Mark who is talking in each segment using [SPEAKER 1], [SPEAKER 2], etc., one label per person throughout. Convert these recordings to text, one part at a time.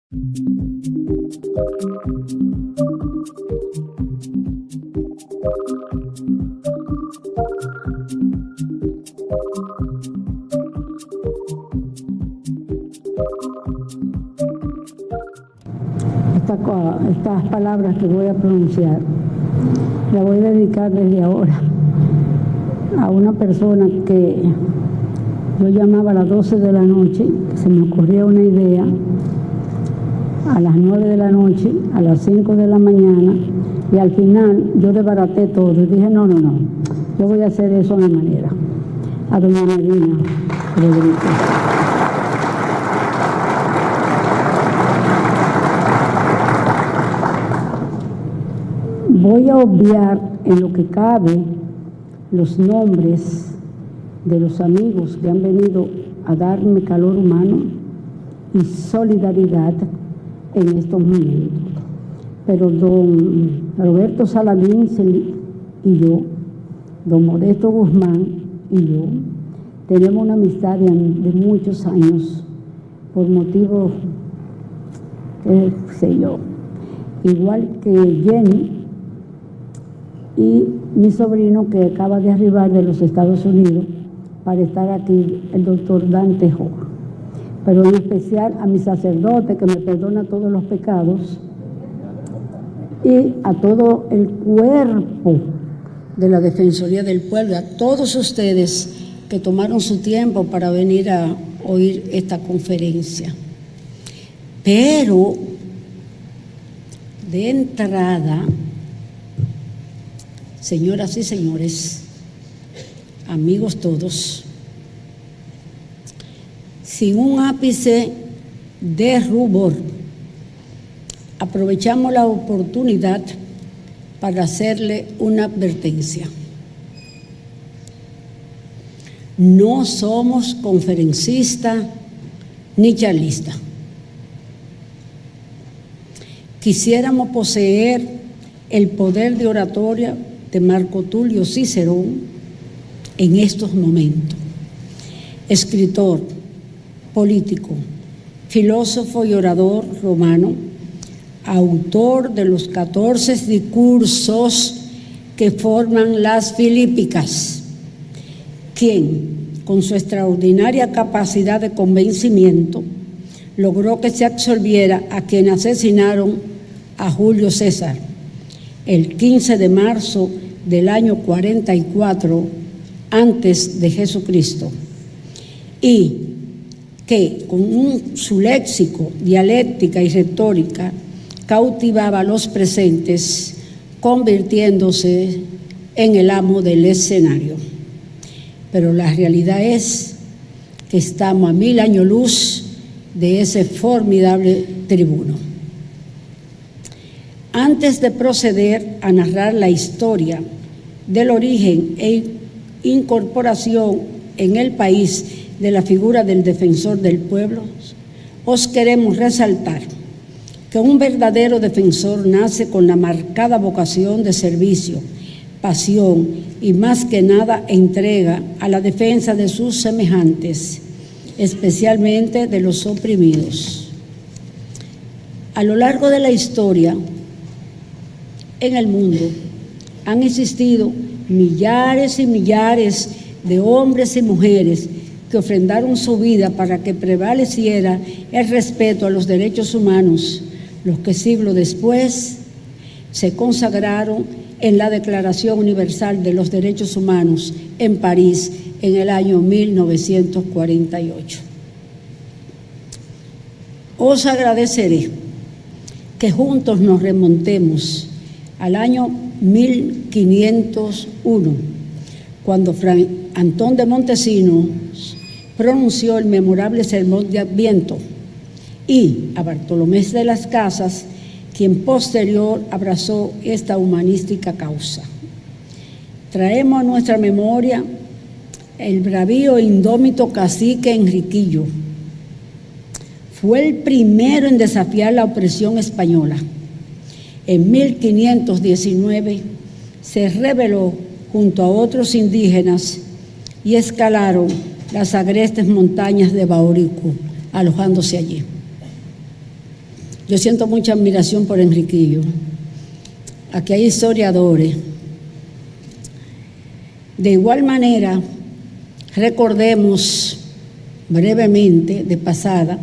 [SPEAKER 1] Estas palabras que voy a pronunciar las voy a dedicar desde ahora a una persona que yo llamaba a las 12 de la noche, que se me ocurría una idea, a las 9 de la noche, a las 5 de la mañana, y al final yo desbaraté todo y dije, no, yo voy a hacer eso a mi manera. A doña Marina Rodríguez. Voy a obviar en lo que cabe los nombres de los amigos que han venido a darme calor humano y solidaridad en estos momentos. Pero don Roberto Saladín y yo, don Modesto Guzmán y yo, tenemos una amistad de muchos años por motivos, qué sé yo, igual que Jenny y mi sobrino que acaba de arribar de los Estados Unidos para estar aquí, el doctor Dante Jo. Pero en especial a mi sacerdote que me perdona todos los pecados y a todo el cuerpo de la Defensoría del Pueblo, a todos ustedes que tomaron su tiempo para venir a oír esta conferencia. Pero de entrada, señoras y señores, amigos todos, sin un ápice de rubor, aprovechamos la oportunidad para hacerle una advertencia. No somos conferencistas ni charlistas. Quisiéramos poseer el poder de oratoria de Marco Tulio Cicerón en estos momentos. Escritor, político, filósofo y orador romano, autor de los 14 discursos que forman las Filípicas, quien, con su extraordinaria capacidad de convencimiento, logró que se absolviera a quienes asesinaron a Julio César el 15 de marzo del año 44 antes de Jesucristo, y que con su léxico, dialéctica y retórica cautivaba a los presentes, convirtiéndose en el amo del escenario. Pero la realidad es que estamos a 1000 años luz de ese formidable tribuno. Antes de proceder a narrar la historia del origen e incorporación en el país de la figura del defensor del pueblo, os queremos resaltar que un verdadero defensor nace con la marcada vocación de servicio, pasión y más que nada entrega a la defensa de sus semejantes, especialmente de los oprimidos. A lo largo de la historia, en el mundo han existido millares y millares de hombres y mujeres que ofrendaron su vida para que prevaleciera el respeto a los derechos humanos, los que siglos después se consagraron en la Declaración Universal de los Derechos Humanos en París en el año 1948. Os agradeceré que juntos nos remontemos al año 1501, cuando Fray Antón de Montesinos pronunció el memorable sermón de Adviento, y a Bartolomé de las Casas, quien posterior abrazó esta humanística causa. Traemos a nuestra memoria el bravío e indómito cacique Enriquillo. Fue el primero en desafiar la opresión española. En 1519 se rebeló junto a otros indígenas y escalaron las agrestes montañas de Baurico, alojándose allí. Yo siento mucha admiración por Enriquillo. Aquí hay historiadores. De igual manera, recordemos brevemente, de pasada,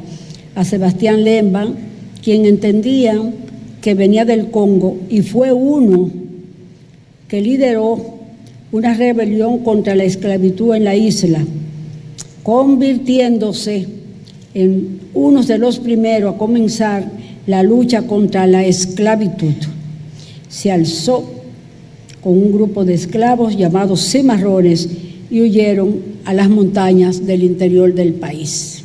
[SPEAKER 1] a Sebastián Lemba, quien entendía que venía del Congo y fue uno que lideró una rebelión contra la esclavitud en la isla, convirtiéndose en uno de los primeros a comenzar la lucha contra la esclavitud. Se alzó con un grupo de esclavos llamados cimarrones y huyeron a las montañas del interior del país.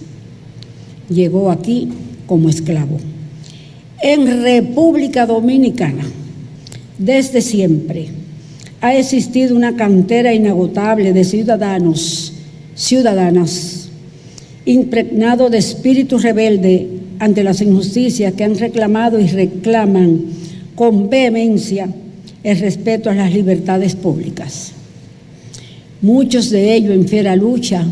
[SPEAKER 1] Llegó aquí como esclavo. En República Dominicana, desde siempre, ha existido una cantera inagotable de ciudadanas, impregnado de espíritu rebelde ante las injusticias que han reclamado y reclaman con vehemencia el respeto a las libertades públicas. Muchos de ellos en fiera lucha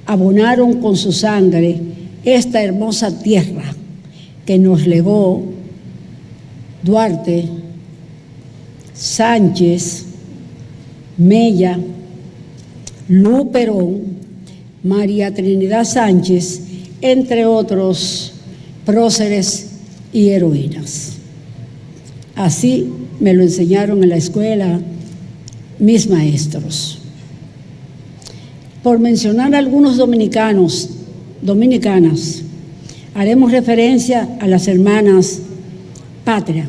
[SPEAKER 1] abonaron con su sangre esta hermosa tierra que nos legó Duarte, Sánchez, Mella, Luperón, María Trinidad Sánchez, entre otros próceres y heroínas. Así me lo enseñaron en la escuela mis maestros. Por mencionar a algunos dominicanas, haremos referencia a las hermanas Patria,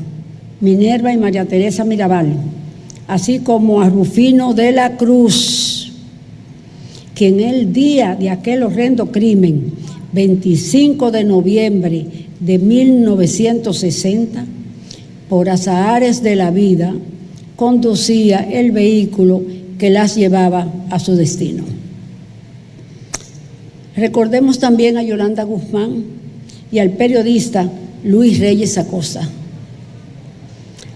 [SPEAKER 1] Minerva y María Teresa Mirabal, así como a Rufino de la Cruz, quien el día de aquel horrendo crimen, 25 de noviembre de 1960, por azahares de la vida, conducía el vehículo que las llevaba a su destino. Recordemos también a Yolanda Guzmán y al periodista Luis Reyes Acosta,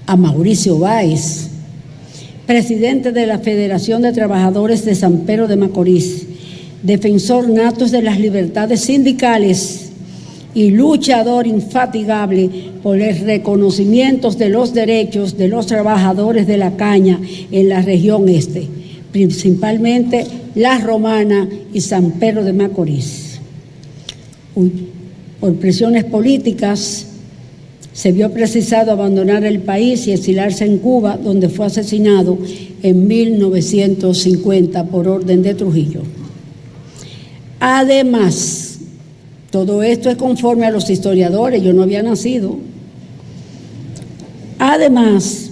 [SPEAKER 1] a Mauricio Báez, presidente de la Federación de Trabajadores de San Pedro de Macorís, defensor nato de las libertades sindicales y luchador infatigable por el reconocimiento de los derechos de los trabajadores de la caña en la región este, principalmente La Romana y San Pedro de Macorís. Por presiones políticas, se vio precisado abandonar el país y exilarse en Cuba, donde fue asesinado en 1950 por orden de Trujillo. Además, todo esto es conforme a los historiadores, yo no había nacido. Además,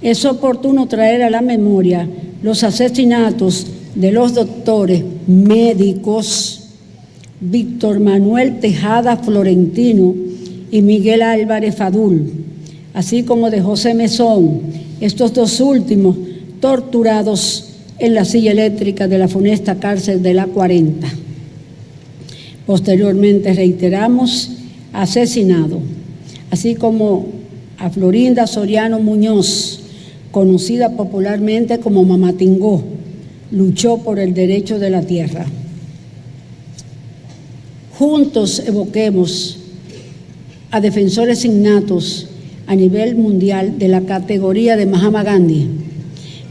[SPEAKER 1] es oportuno traer a la memoria los asesinatos de los doctores médicos Víctor Manuel Tejada Florentino y Miguel Álvarez Fadul, así como de José Mesón, estos dos últimos torturados en la silla eléctrica de la funesta cárcel de la 40. Posteriormente, reiteramos, asesinado, así como a Florinda Soriano Muñoz, conocida popularmente como Mamá Tingó, luchó por el derecho de la tierra. Juntos evoquemos a defensores innatos a nivel mundial de la categoría de Mahatma Gandhi,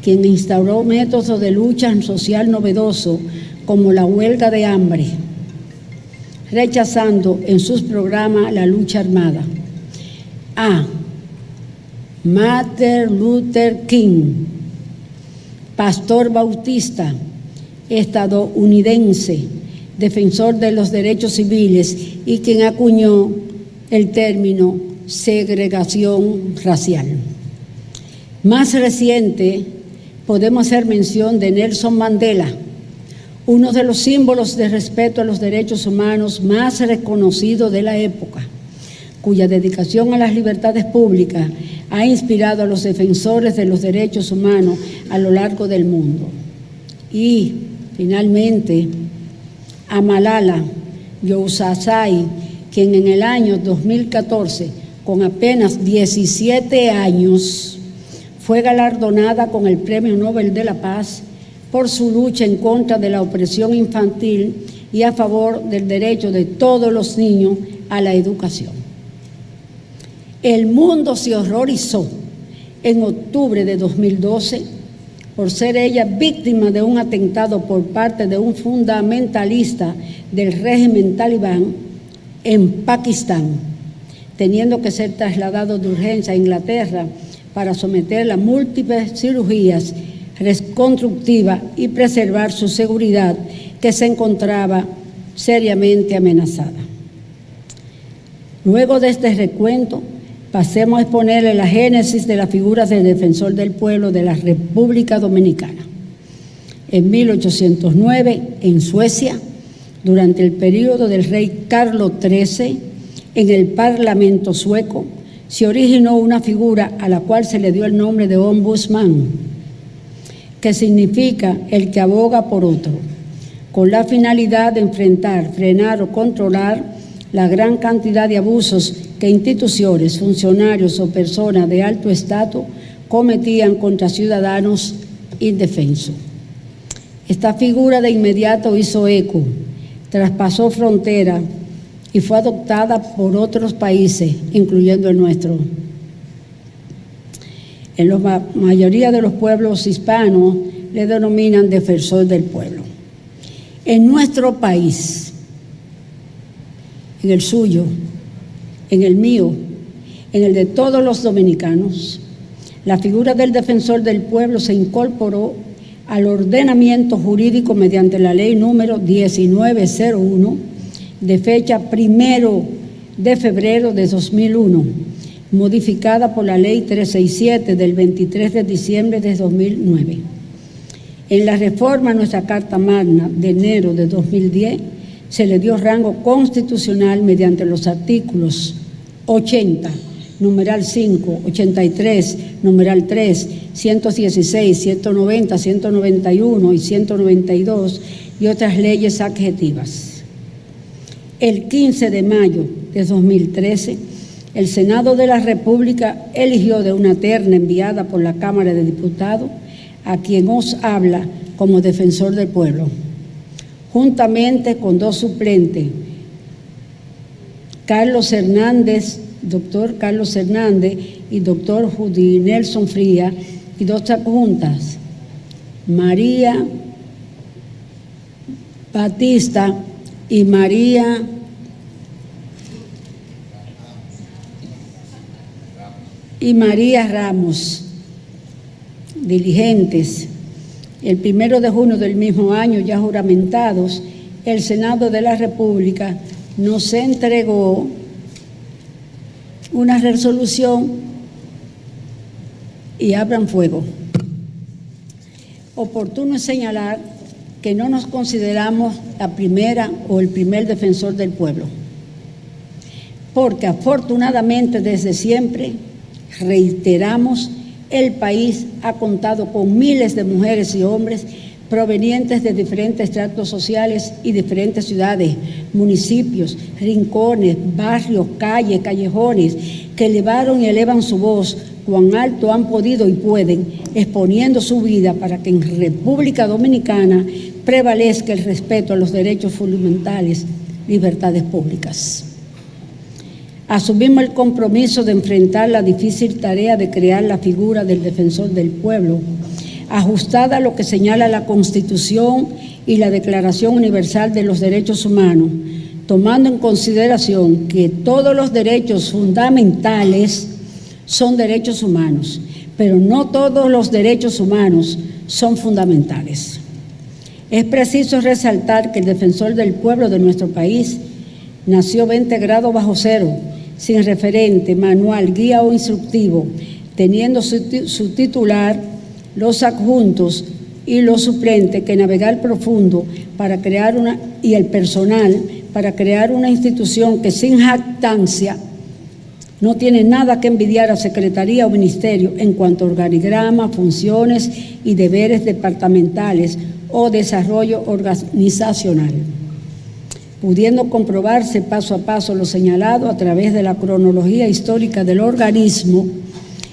[SPEAKER 1] quien instauró métodos de lucha social novedoso como la huelga de hambre, rechazando en sus programas la lucha armada. A. Martin Luther King, pastor bautista estadounidense, defensor de los derechos civiles y quien acuñó el término segregación racial. Más reciente, podemos hacer mención de Nelson Mandela, uno de los símbolos de respeto a los derechos humanos más reconocidos de la época, cuya dedicación a las libertades públicas ha inspirado a los defensores de los derechos humanos a lo largo del mundo. Y, finalmente, a Malala Yousafzai, quien en el año 2014, con apenas 17 años, fue galardonada con el Premio Nobel de la Paz por su lucha en contra de la opresión infantil y a favor del derecho de todos los niños a la educación. El mundo se horrorizó en octubre de 2012 por ser ella víctima de un atentado por parte de un fundamentalista del régimen talibán en Pakistán, teniendo que ser trasladado de urgencia a Inglaterra para someterla a múltiples cirugías reconstructivas y preservar su seguridad, que se encontraba seriamente amenazada. Luego de este recuento, pasemos a exponerle la génesis de las figuras del defensor del pueblo de la República Dominicana. En 1809, en Suecia, durante el periodo del rey Carlos XIII, en el Parlamento sueco, se originó una figura a la cual se le dio el nombre de ombudsman, que significa el que aboga por otro, con la finalidad de enfrentar, frenar o controlar la gran cantidad de abusos que instituciones, funcionarios o personas de alto estatus cometían contra ciudadanos indefensos. Esta figura de inmediato hizo eco, traspasó fronteras y fue adoptada por otros países, incluyendo el nuestro. En la mayoría de los pueblos hispanos le denominan defensor del pueblo. En nuestro país, en el suyo, en el mío, en el de todos los dominicanos, la figura del defensor del pueblo se incorporó al ordenamiento jurídico mediante la ley número 1901 de fecha 1 de febrero de 2001, modificada por la ley 367 del 23 de diciembre de 2009. En la reforma a nuestra Carta Magna de enero de 2010 se le dio rango constitucional mediante los artículos 80, numeral 5, 83, numeral 3, 116, 190, 191 y 192 y otras leyes adjetivas. El 15 de mayo de 2013, el Senado de la República eligió de una terna enviada por la Cámara de Diputados a quien os habla como defensor del pueblo, juntamente con dos suplentes, Carlos Hernández, doctor Carlos Hernández y doctor Judy Nelson Fría, y dos adjuntas, María Batista y María Ramos, diligentes. El 1 de junio del mismo año, ya juramentados, el Senado de la República nos entregó una resolución y abran fuego. Oportuno es señalar que no nos consideramos la primera o el primer defensor del pueblo, porque afortunadamente desde siempre, reiteramos, el país ha contado con miles de mujeres y hombres provenientes de diferentes estratos sociales y diferentes ciudades, municipios, rincones, barrios, calles, callejones, que elevaron y elevan su voz cuán alto han podido y pueden, exponiendo su vida para que en República Dominicana prevalezca el respeto a los derechos fundamentales, libertades públicas. Asumimos el compromiso de enfrentar la difícil tarea de crear la figura del defensor del pueblo, ajustada a lo que señala la Constitución y la Declaración Universal de los Derechos Humanos, tomando en consideración que todos los derechos fundamentales son derechos humanos, pero no todos los derechos humanos son fundamentales. Es preciso resaltar que el defensor del pueblo de nuestro país nació 20 grados bajo cero, sin referente, manual, guía o instructivo, teniendo su titular, los adjuntos y los suplentes que navegar profundo para crear y el personal para crear una institución que sin jactancia no tiene nada que envidiar a Secretaría o Ministerio en cuanto a organigrama, funciones y deberes departamentales o desarrollo organizacional, pudiendo comprobarse paso a paso lo señalado a través de la cronología histórica del organismo,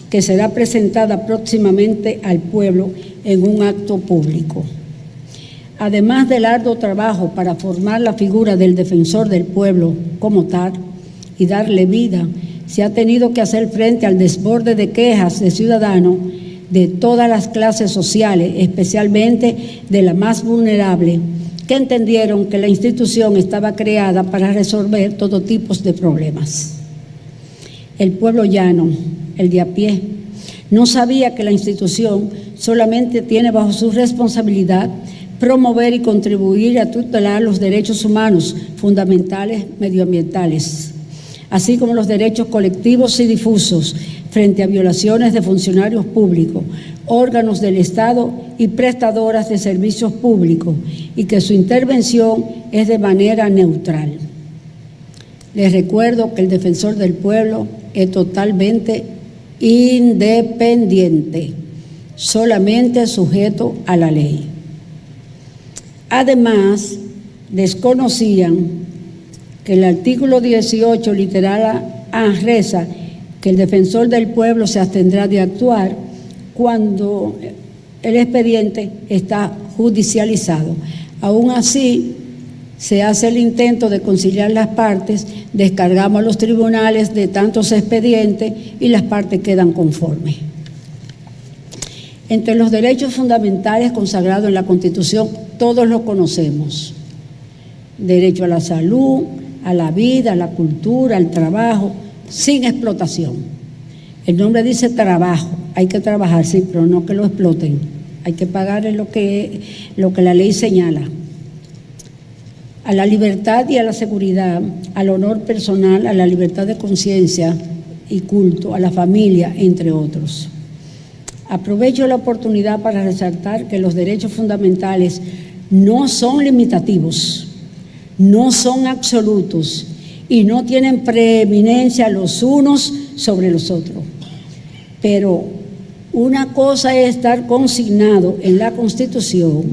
[SPEAKER 1] que será presentada próximamente al pueblo en un acto público. Además del arduo trabajo para formar la figura del defensor del pueblo como tal y darle vida, se ha tenido que hacer frente al desborde de quejas de ciudadanos de todas las clases sociales, especialmente de la más vulnerable, que entendieron que la institución estaba creada para resolver todo tipo de problemas. El pueblo llano, el de a pie, no sabía que la institución solamente tiene bajo su responsabilidad promover y contribuir a tutelar los derechos humanos fundamentales medioambientales, así como los derechos colectivos y difusos frente a violaciones de funcionarios públicos, órganos del Estado y prestadoras de servicios públicos, y que su intervención es de manera neutral. Les recuerdo que el defensor del pueblo es totalmente independiente, solamente sujeto a la ley. Además, desconocían que el artículo 18, literal A, reza que el defensor del pueblo se abstendrá de actuar cuando el expediente está judicializado. Aún así, se hace el intento de conciliar las partes, descargamos a los tribunales de tantos expedientes y las partes quedan conformes. Entre los derechos fundamentales consagrados en la Constitución, todos los conocemos: derecho a la salud, a la vida, a la cultura, al trabajo, sin explotación. El nombre dice trabajo, hay que trabajar, sí, pero no que lo exploten, hay que pagarle lo que la ley señala. A la libertad y a la seguridad, al honor personal, a la libertad de conciencia y culto, a la familia, entre otros. Aprovecho la oportunidad para resaltar que los derechos fundamentales no son limitativos, no son absolutos y no tienen preeminencia los unos sobre los otros. Pero una cosa es estar consignado en la Constitución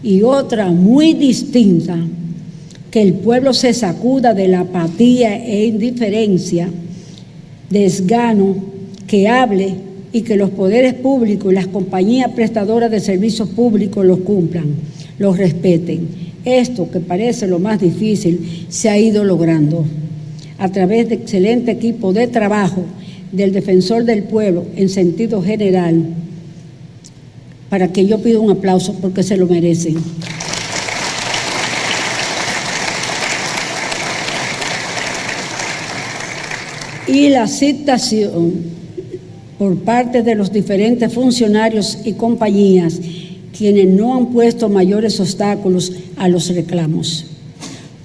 [SPEAKER 1] y otra muy distinta, que el pueblo se sacuda de la apatía e indiferencia, desgano, que hable y que los poderes públicos y las compañías prestadoras de servicios públicos los cumplan, los respeten. Esto, que parece lo más difícil, se ha ido logrando a través de excelente equipo de trabajo del defensor del pueblo en sentido general, para que yo pido un aplauso porque se lo merecen. Y la aceptación por parte de los diferentes funcionarios y compañías, quienes no han puesto mayores obstáculos a los reclamos.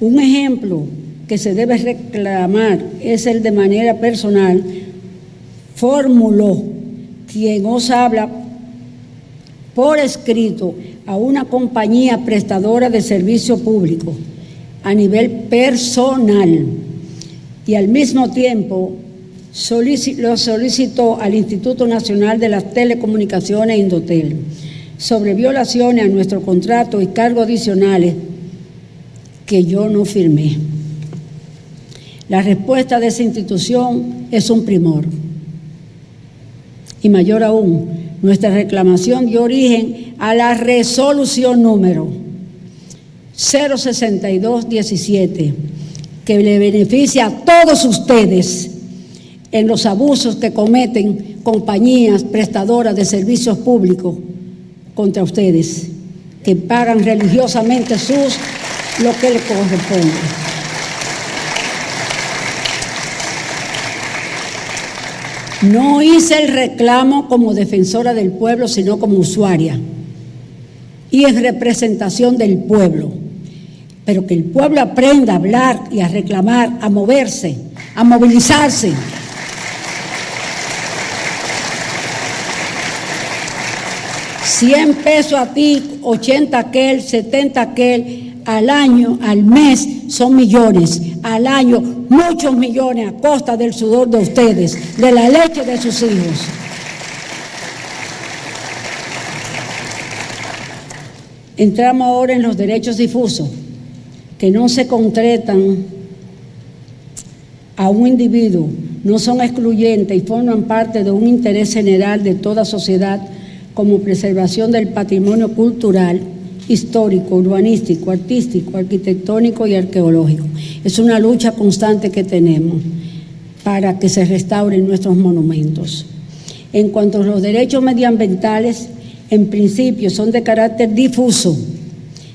[SPEAKER 1] Un ejemplo que se debe reclamar es el de manera personal, formuló quien os habla por escrito a una compañía prestadora de servicio público a nivel personal, y al mismo tiempo lo solicitó al Instituto Nacional de las Telecomunicaciones, Indotel, sobre violaciones a nuestro contrato y cargos adicionales que yo no firmé. La respuesta de esa institución es un primor. Y mayor aún, nuestra reclamación dio origen a la resolución número 06217, que le beneficia a todos ustedes en los abusos que cometen compañías prestadoras de servicios públicos contra ustedes, que pagan religiosamente lo que les corresponde. No hice el reclamo como defensora del pueblo, sino como usuaria y en representación del pueblo. Pero que el pueblo aprenda a hablar y a reclamar, a moverse, a movilizarse. 100 pesos a ti, 80 aquel, 70 aquel, al año, al mes, son millones. Al año, muchos millones a costa del sudor de ustedes, de la leche de sus hijos. Entramos ahora en los derechos difusos, que no se concretan a un individuo, no son excluyentes y forman parte de un interés general de toda sociedad, como preservación del patrimonio cultural, histórico, urbanístico, artístico, arquitectónico y arqueológico. Es una lucha constante que tenemos. para que se restauren nuestros monumentos. En cuanto a los derechos medioambientales, en principio son de carácter difuso,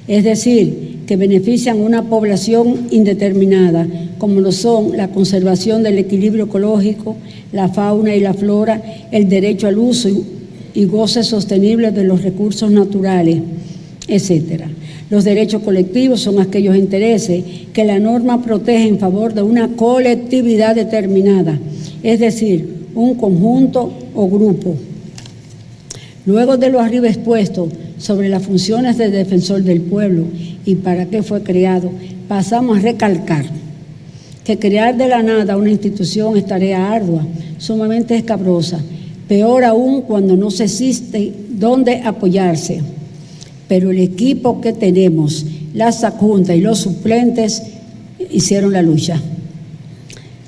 [SPEAKER 1] es decir, que benefician a una población indeterminada, como lo son la conservación del equilibrio ecológico, la fauna y la flora, el derecho al uso y goce sostenible de los recursos naturales, etc. Los derechos colectivos son aquellos intereses que la norma protege en favor de una colectividad determinada, es decir, un conjunto o grupo. Luego de lo arriba expuesto sobre las funciones del defensor del pueblo y para qué fue creado, pasamos a recalcar que crear de la nada una institución es tarea ardua, sumamente escabrosa, peor aún cuando no se existe dónde apoyarse. Pero el equipo que tenemos, las adjuntas y los suplentes, hicieron la lucha.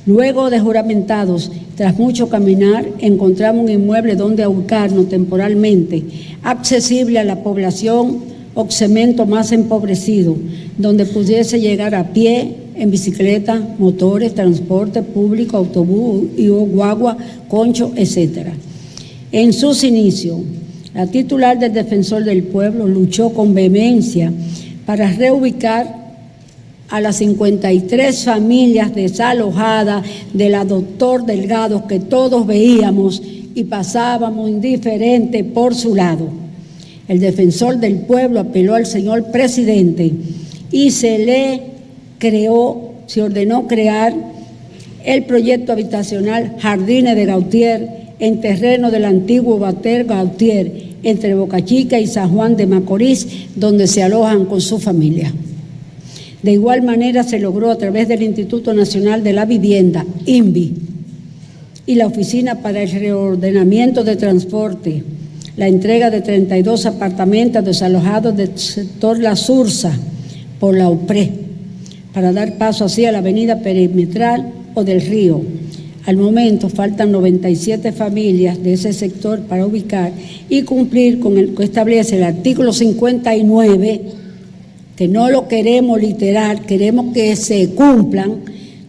[SPEAKER 1] Luego de juramentados, tras mucho caminar, encontramos un inmueble donde ubicarnos temporalmente, accesible a la población o segmento más empobrecido, donde pudiese llegar a pie, en bicicleta, motores, transporte público, autobús y guagua, concho, etc. En sus inicios, la titular del Defensor del Pueblo luchó con vehemencia para reubicar a las 53 familias desalojadas de la Doctor Delgado que todos veíamos y pasábamos indiferente por su lado. El Defensor del Pueblo apeló al señor presidente y se ordenó crear el proyecto habitacional Jardines de Gautier en terreno del antiguo Bater Gautier, entre Boca Chica y San Juan de Macorís, donde se alojan con su familia. De igual manera se logró a través del Instituto Nacional de la Vivienda, INVI, y la Oficina para el Reordenamiento de Transporte, la entrega de 32 apartamentos desalojados del sector La Sursa por la OPRE, para dar paso así a la avenida perimetral o del Río. Al momento faltan 97 familias de ese sector para ubicar y cumplir con el que establece el artículo 59, que no lo queremos literal, queremos que se cumplan.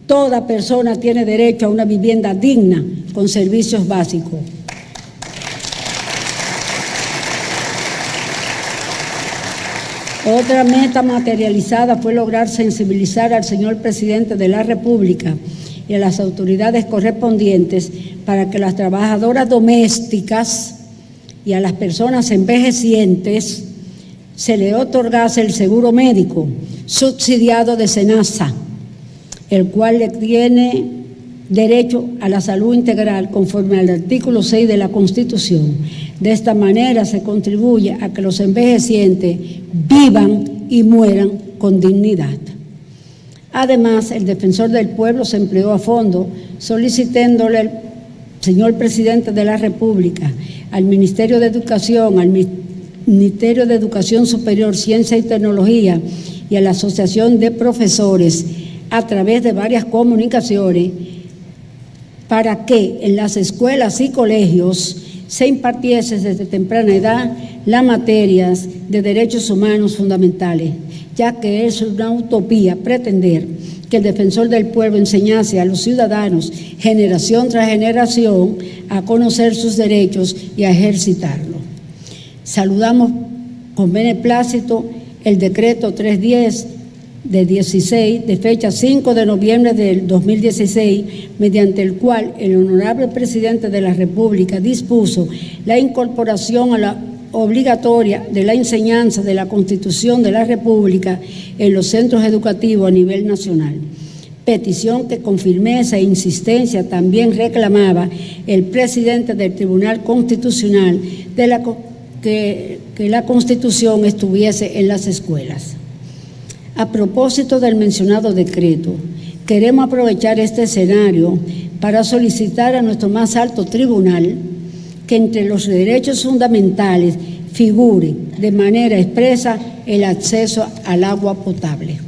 [SPEAKER 1] Toda persona tiene derecho a una vivienda digna con servicios básicos. Otra meta materializada fue lograr sensibilizar al señor presidente de la República y a las autoridades correspondientes para que las trabajadoras domésticas y a las personas envejecientes se le otorgase el seguro médico subsidiado de SENASA, el cual le tiene derecho a la salud integral conforme al artículo 6 de la Constitución. De esta manera se contribuye a que los envejecientes vivan y mueran con dignidad. Además, el Defensor del Pueblo se empleó a fondo solicitándole al señor presidente de la República, al Ministerio de Educación, al Ministerio de Educación Superior, Ciencia y Tecnología y a la Asociación de Profesores, a través de varias comunicaciones, para que en las escuelas y colegios se impartiese desde temprana edad las materias de derechos humanos fundamentales, ya que es una utopía pretender que el Defensor del Pueblo enseñase a los ciudadanos, generación tras generación, a conocer sus derechos y a ejercitarlos. Saludamos con beneplácito el decreto 310 de fecha 5 de noviembre del 2016, mediante el cual el honorable presidente de la República dispuso la incorporación a la obligatoria de la enseñanza de la Constitución de la República en los centros educativos a nivel nacional. Petición que con firmeza e insistencia también reclamaba el presidente del Tribunal Constitucional que la Constitución estuviese en las escuelas. A propósito del mencionado decreto, queremos aprovechar este escenario para solicitar a nuestro más alto tribunal que entre los derechos fundamentales figure de manera expresa el acceso al agua potable.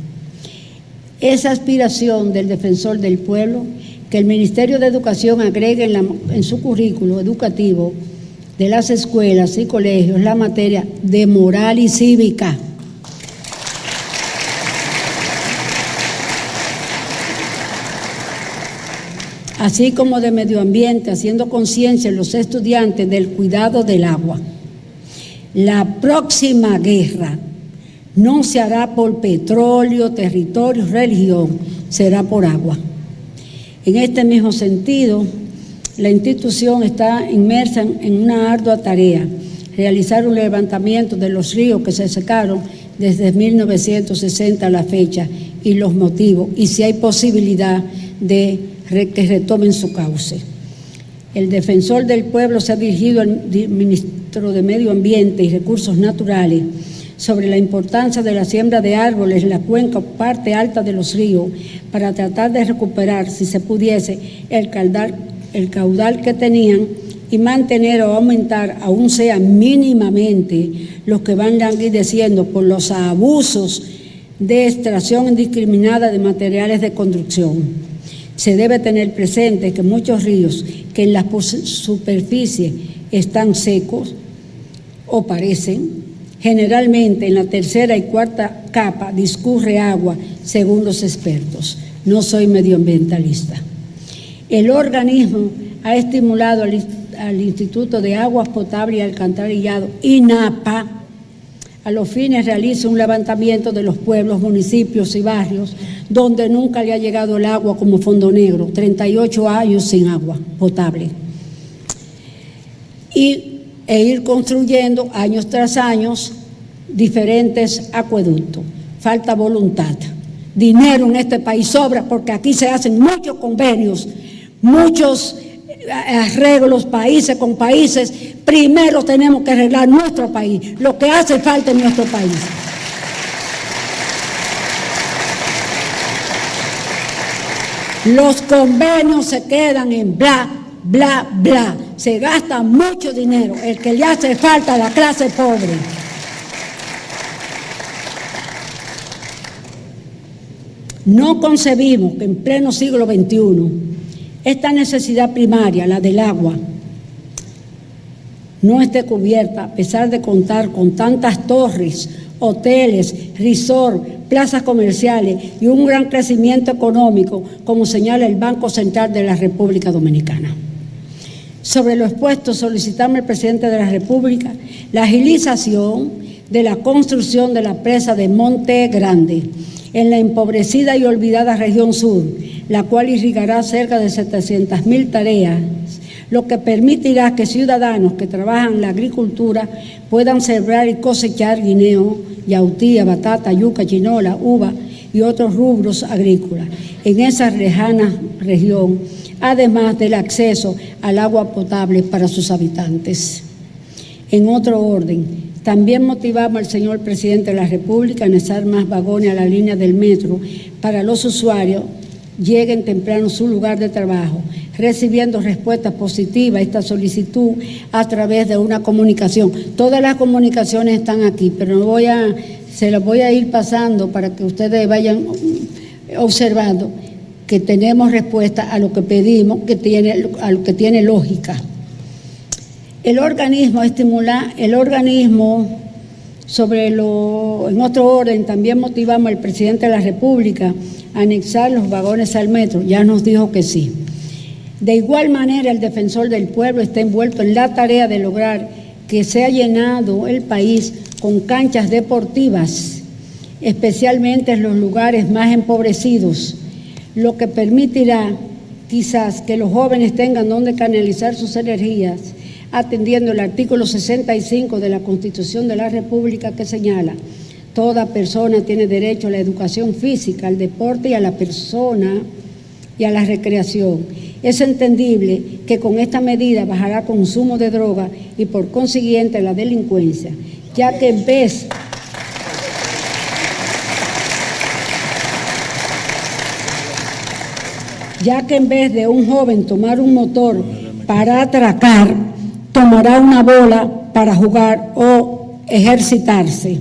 [SPEAKER 1] Esa aspiración del Defensor del Pueblo, que el Ministerio de Educación agregue en su currículo educativo de las escuelas y colegios la materia de moral y cívica. así como de medio ambiente, haciendo conciencia en los estudiantes del cuidado del agua. La próxima guerra no se hará por petróleo, territorio, religión, será por agua. En este mismo sentido, la institución está inmersa en una ardua tarea, realizar un levantamiento de los ríos que se secaron desde 1960 a la fecha y los motivos, y si hay posibilidad de que retomen su cauce. El defensor del pueblo se ha dirigido al ministro de Medio Ambiente y Recursos Naturales sobre la importancia de la siembra de árboles en la cuenca o parte alta de los ríos para tratar de recuperar, si se pudiese, el caudal que tenían y mantener o aumentar, aún sea mínimamente, los que van languideciendo por los abusos de extracción indiscriminada de materiales de construcción. Se debe tener presente que muchos ríos que en la superficie están secos o parecen, generalmente en la tercera y cuarta capa discurre agua, según los expertos. No soy medioambientalista. El organismo ha estimulado al Instituto de Aguas Potables y Alcantarillado, INAPA, a los fines realiza un levantamiento de los pueblos, municipios y barrios donde nunca le ha llegado el agua como Fondo Negro, 38 años sin agua potable. E ir construyendo años tras años diferentes acueductos. Falta voluntad. Dinero en este país sobra porque aquí se hacen muchos convenios, muchos arreglos países con países. Primero tenemos que arreglar nuestro país, lo que hace falta en nuestro país. Los convenios se quedan en bla, bla, bla. Se gasta mucho dinero, el que le hace falta a la clase pobre. No concebimos que en pleno siglo XXI esta necesidad primaria, la del agua, no esté cubierta a pesar de contar con tantas torres, hoteles, resort, plazas comerciales y un gran crecimiento económico, como señala el Banco Central de la República Dominicana. Sobre lo expuesto, solicitamos al presidente de la República la agilización de la construcción de la presa de Monte Grande en la empobrecida y olvidada región sur, la cual irrigará cerca de 700.000 tareas, lo que permitirá que ciudadanos que trabajan en la agricultura puedan sembrar y cosechar guineo, yautía, batata, yuca, chinola, uva y otros rubros agrícolas en esa lejana región, además del acceso al agua potable para sus habitantes. En otro orden, también motivamos al señor presidente de la República a anexar más vagones a la línea del metro para los usuarios lleguen temprano a su lugar de trabajo, recibiendo respuestas positivas a esta solicitud a través de una comunicación. Todas las comunicaciones están aquí, pero se las voy a ir pasando para que ustedes vayan observando que tenemos respuesta a lo que pedimos, a lo que tiene lógica. En otro orden, también motivamos al presidente de la República a anexar los vagones al metro. Ya nos dijo que sí. De igual manera, el defensor del pueblo está envuelto en la tarea de lograr que sea llenado el país con canchas deportivas, especialmente en los lugares más empobrecidos, lo que permitirá quizás que los jóvenes tengan donde canalizar sus energías, atendiendo el artículo 65 de la Constitución de la República, que señala: toda persona tiene derecho a la educación física, al deporte y a la persona y a la recreación. Es entendible que con esta medida bajará el consumo de droga y por consiguiente la delincuencia, ya que en vez de un joven tomar un motor para atracar, tomará una bola para jugar o ejercitarse.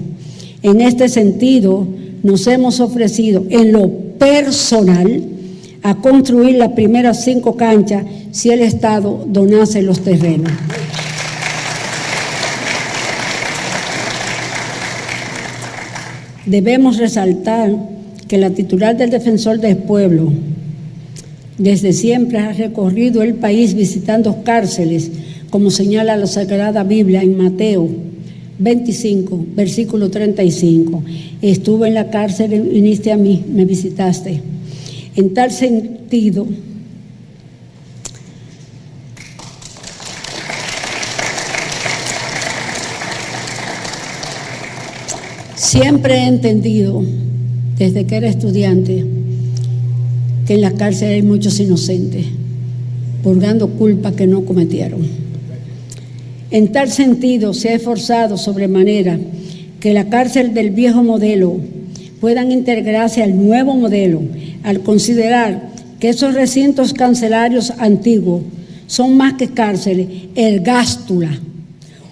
[SPEAKER 1] En este sentido, nos hemos ofrecido en lo personal a construir las primeras 5 canchas si el Estado donase los terrenos. Debemos resaltar que la titular del Defensor del Pueblo, Desde siempre ha recorrido el país visitando cárceles, como señala la Sagrada Biblia en Mateo 25, versículo 35. Estuve en la cárcel y viniste a mí, me visitaste. En tal sentido, siempre he entendido, desde que era estudiante, que en la cárcel hay muchos inocentes, purgando culpas que no cometieron. En tal sentido, se ha esforzado sobremanera que la cárcel del viejo modelo puedan integrarse al nuevo modelo, al considerar que esos recintos carcelarios antiguos son más que cárceles, ergástula,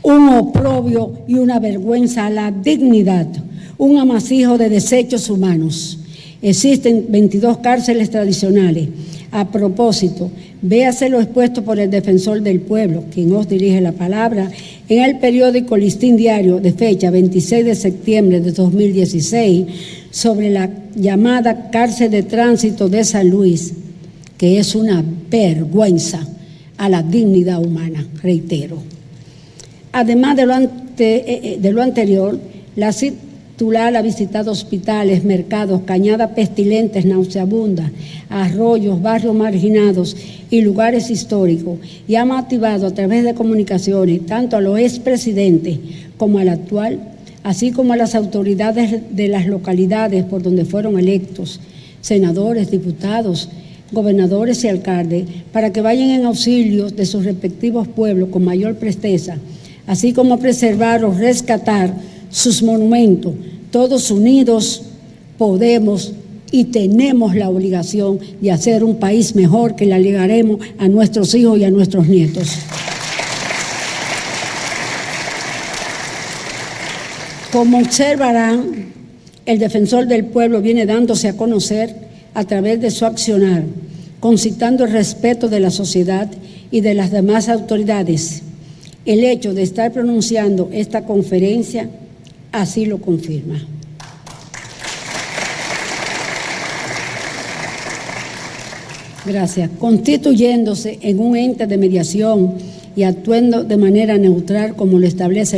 [SPEAKER 1] un oprobio y una vergüenza a la dignidad, un amasijo de desechos humanos. Existen 22 cárceles tradicionales. A propósito, véase lo expuesto por el defensor del pueblo, quien os dirige la palabra, en el periódico Listín Diario de fecha 26 de septiembre de 2016, sobre la llamada cárcel de tránsito de San Luis, que es una vergüenza a la dignidad humana, reitero. Además de lo anterior, la titular ha visitado hospitales, mercados, cañadas pestilentes, nauseabundas, arroyos, barrios marginados y lugares históricos, y ha motivado a través de comunicaciones tanto a los expresidentes como al actual, así como a las autoridades de las localidades por donde fueron electos, senadores, diputados, gobernadores y alcaldes, para que vayan en auxilio de sus respectivos pueblos con mayor presteza, así como preservar o rescatar sus monumentos. Todos unidos podemos y tenemos la obligación de hacer un país mejor que le legaremos a nuestros hijos y a nuestros nietos. Como observarán, el defensor del pueblo viene dándose a conocer a través de su accionar, concitando el respeto de la sociedad y de las demás autoridades. El hecho de estar pronunciando esta conferencia así lo confirma. Gracias. Constituyéndose en un ente de mediación y actuando de manera neutral como lo establece